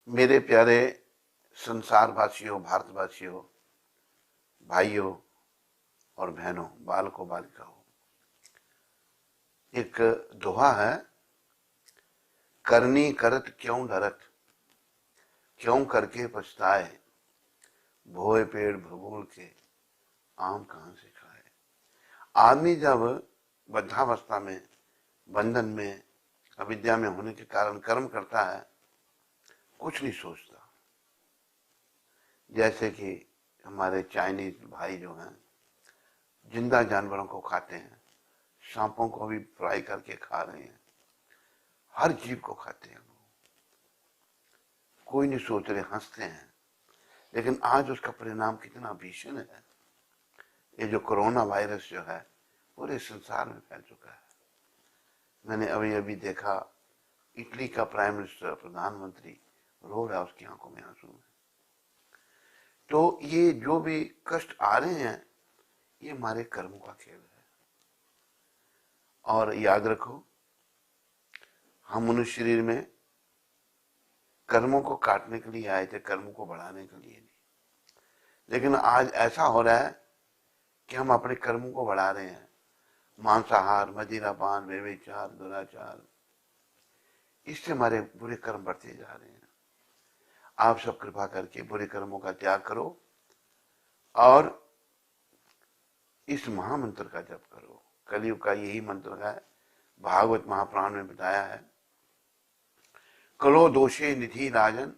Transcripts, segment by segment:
मेरे प्यारे संसारवासियों, भारतवासियों, भाइयों और बहनों, बालकों, बालिकाओं, एक दोहा है, करनी करत क्यों डरत, क्यों करके पछताए, भोए पेड़ भगोल के आम कहां से खाए। आदमी जब वृद्धावस्था में, बंधन में, अविद्या में होने के कारण कर्म करता है, कुछ नहीं सोचता। जैसे कि हमारे चाइनीज भाई जो हैं, जिंदा जानवरों को खाते हैं, सांपों को भी फ्राई करके खा रहे हैं, हर जीव को खाते हैं लोग, कोई नहीं सोच रहे, हंसते हैं। लेकिन आज उसका परिणाम कितना भीषण है। ये जो कोरोना वायरस जो है पूरे संसार में फैल चुका है। मैंने अभी अभी देखा, इटली का प्राइम मिनिस्टर, प्रधानमंत्री रो रहा है, उसकी आंखों में आंसू है। तो ये जो भी कष्ट आ रहे हैं, ये हमारे कर्मों का खेल है। और याद रखो, हम मनुष्य शरीर में कर्मों को काटने के लिए आए थे, कर्मों को बढ़ाने के लिए नहीं। लेकिन आज ऐसा हो रहा है कि हम अपने कर्मों को बढ़ा रहे हैं। मांसाहार, मदिरापान, व्यभिचार, दुराचार, इससे हमारे बुरे कर्म बढ़ते जा रहे हैं। आप सब कृपा करके बुरे कर्मों का त्याग करो और इस महामंत्र का जप करो। कलयुग का यही मंत्र है, भागवत महापुराण में बताया है, कलो दोषे निधि राजन,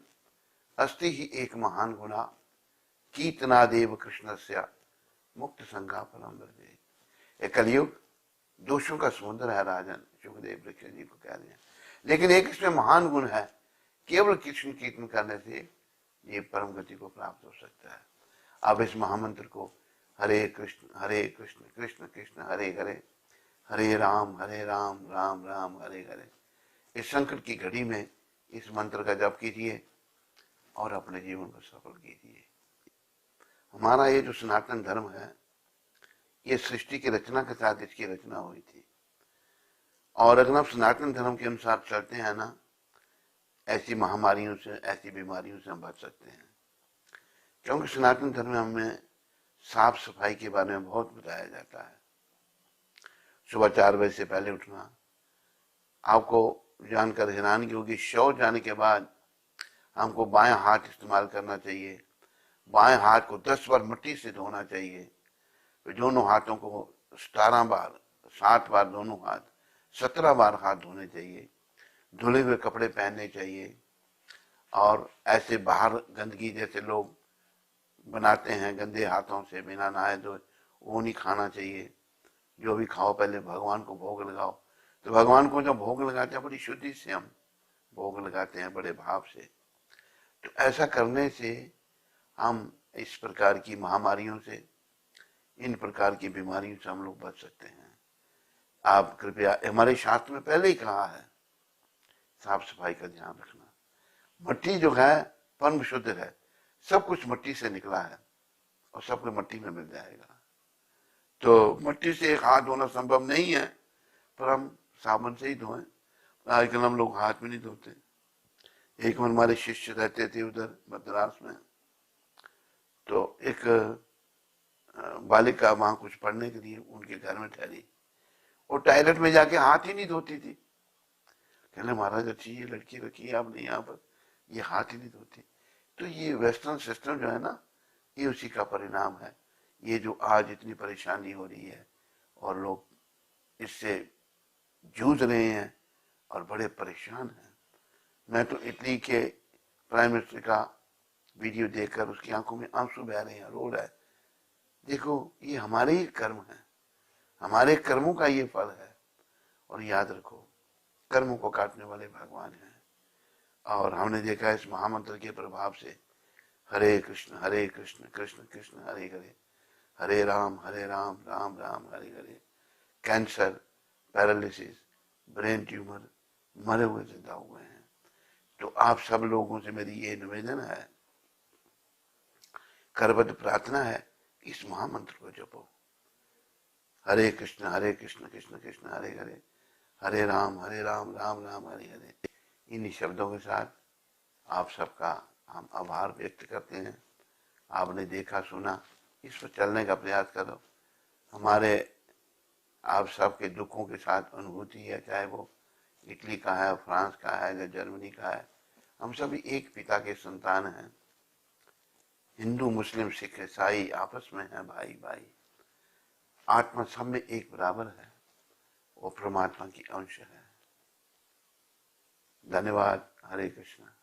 अस्ति ही एक महान गुणा, कीर्तनादेव कृष्णस्य मुक्त संगा फलम वर्धे। ये कलयुग दोषों का समुद्र है राजन, सुखदेव परीक्षित जी को कह रहे हैं। लेकिन एक इसमें महान गुण है, केवल कृष्ण कीर्तन करने से ये परम गति को प्राप्त हो सकता है। अब इस महामंत्र को हरे कृष्ण कृष्ण कृष्ण हरे हरे, हरे राम राम राम हरे हरे, इस संकट की घड़ी में इस मंत्र का जप कीजिए और अपने जीवन को सफल कीजिए। हमारा ये जो सनातन धर्म है, ये सृष्टि की रचना के साथ इसकी रचना हुई थी। और अगर आप सनातन धर्म के अनुसार चलते हैं ना, ऐसी महामारियों से, ऐसी बीमारियों से हम बच सकते हैं। क्योंकि सनातन धर्म में हमें साफ सफाई के बारे में बहुत बताया जाता है। सुबह 4 बजे से पहले उठना, आपको जानकर हैरानगी होगी, शौच जाने के बाद हमको बाएं हाथ इस्तेमाल करना चाहिए। बाएं हाथ को 10 बार मिट्टी से धोना चाहिए। तो दोनों हाथों को 17 बार, 7 बार दोनों हाथ, 17 बार हाथ धोने चाहिए। धुले हुए कपड़े पहनने चाहिए। और ऐसे बाहर गंदगी जैसे लोग बनाते हैं गंदे हाथों से, बिना नहाए धोए, वो नहीं खाना चाहिए। जो भी खाओ पहले भगवान को भोग लगाओ। तो भगवान को जब भोग लगाते हैं, बड़ी शुद्धि से हम भोग लगाते हैं, बड़े भाव से। तो ऐसा करने से हम इस प्रकार की महामारियों से, इन प्रकार की बीमारियों से हम लोग बच सकते हैं। आप कृपया, हमारे शास्त्र में पहले ही कहा है, साफ सफाई का ध्यान रखना। मिट्टी जो है परम शुद्ध है, सब कुछ मिट्टी से निकला है और सब कुछ मिट्टी में मिल जाएगा। तो मिट्टी से एक हाथ धोना संभव नहीं है, पर हम साबुन से ही धोएं। आजकल हम लोग हाथ में नहीं धोते। एक हमारे शिष्य रहते थे उधर मद्रास में, तो एक बालिका वहां कुछ पढ़ने के लिए उनके घर में ठहरी, वो टॉयलेट में जाके हाथ ही नहीं धोती थी। कहले महाराज अच्छी ये लड़की रखी है आपने यहाँ पर, ये हाथ ही नहीं धोती। तो ये वेस्टर्न सिस्टम जो है ना, ये उसी का परिणाम है। ये जो आज इतनी परेशानी हो रही है और लोग इससे जूझ रहे हैं और बड़े परेशान हैं। मैं तो इटली के प्राइम मिनिस्टर का वीडियो देखकर उसकी आंखों में आंसू बह रहे हैं, रो रहा है। देखो, ये हमारे ही कर्म है, हमारे कर्मों का ये फल है। और याद रखो, कर्मों को काटने वाले भगवान हैं। और हमने देखा इस महामंत्र के प्रभाव से, हरे कृष्ण कृष्ण कृष्ण हरे हरे, हरे Ram Ram Ram Hare Hare, cancer, paralysis, brain tumour, मरे हुए जिंदा हुए हैं। तो आप सब लोगों से मेरी ये निवेदन है, करबद्ध प्रार्थना है, इस महामंत्र को जपो। हरे कृष्ण कृष्ण कृष्ण हरे हरे, हरे राम राम राम हरे हरे। इन्हीं शब्दों के साथ आप सबका हम आभार व्यक्त करते हैं। आपने देखा सुना, इस पर चलने का प्रयास करो। हमारे आप सबके दुखों के साथ अनुभूति है, चाहे वो इटली का है, फ्रांस का है या जर्मनी का है। हम सभी एक पिता के संतान हैं। हिंदू मुस्लिम सिख ईसाई आपस में है भाई भाई। आत्मा सब में एक बराबर है, वो परमात्मा की अंश है। धन्यवाद। हरे कृष्णा।